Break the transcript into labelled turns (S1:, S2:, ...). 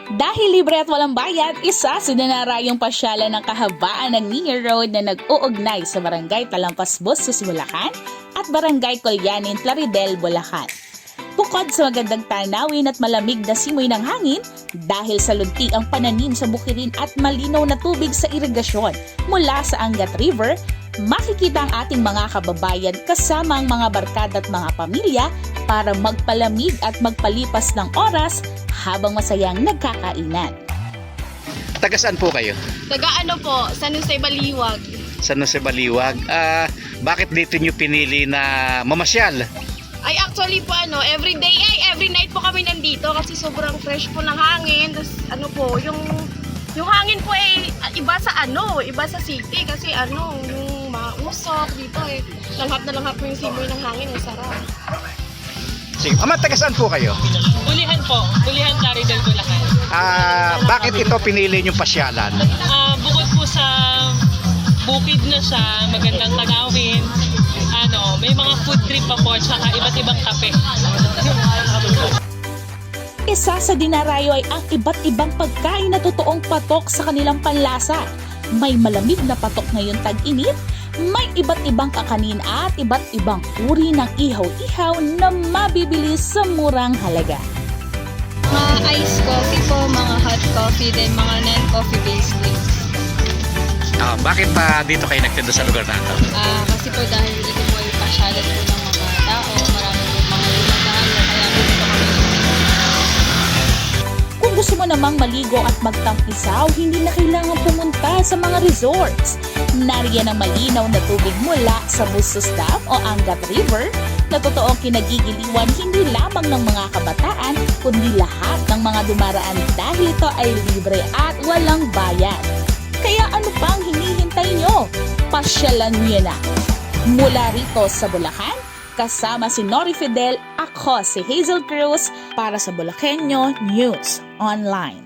S1: Dahil libre at walang bayad, isa sa dinarayong pasyalan ng kahabaan ng Niño Road na nag-uugnay sa Barangay Talampas Bustos, Bulacan at Barangay Colyanin, Plaridel, Bulacan. Bukod sa magandang tanawin at malamig na simoy ng hangin, dahil sa lunti ang pananim sa bukirin at malinaw na tubig sa irigasyon mula sa Angat River, makikita ang ating mga kababayan kasama ang mga barkada at mga pamilya para magpalamig at magpalipas ng oras habang masayang nagkakainan.
S2: Taga saan po kayo?
S3: Taga ano po, San Jose Baliwag.
S2: San Jose Baliwag. Bakit dito nyo pinili na mamasyal?
S3: Ay actually po every night po kami nandito kasi sobrang fresh po ng hangin. Tapos yung hangin po iba sa city kasi yung mausok dito langhap na langhap po yung simoy ng hangin, sarap.
S2: Sige, taga saan po kayo?
S4: Bulihan po, Bulihan, Plaridel, Bulacan.
S2: Bakit ito pinili nyo pasyalan?
S4: Bukod po sa bukid na siya, magandang tanawin, may mga food trip pa po, tsaka iba't ibang kape.
S1: Isa sa dinarayo ay ang iba't ibang pagkain na totoong patok sa kanilang panlasa. May malamig na patok ngayong tag-init, may iba't ibang kakanin at iba't ibang uri ng ihaw-ihaw na mabibili sa murang halaga.
S5: Mga iced coffee po, mga hot coffee, then mga non-coffee based drinks.
S2: Bakit pa dito kayo nagtinda sa lugar na ito?
S5: Kasi po dahil ito po ay pasyalan po ng mga tao, marami po mga lumadaan, kaya po ito kami.
S1: Kung gusto mo namang maligo at magtampisaw, hindi na kailangan pumunta sa mga resorts. Nariyan ang malinaw na tubig mula sa Bustos Dam o Angat River na totoong kinagigiliwan hindi lamang ng mga kabataan kundi lahat ng mga dumaraan dahil ito ay libre at walang bayad. Kaya ano pang hinihintay nyo? Pasyalan nyo na! Mula rito sa Bulacan, kasama si Nori Fidel, ako si Hazel Cruz para sa Bulakenyo News Online.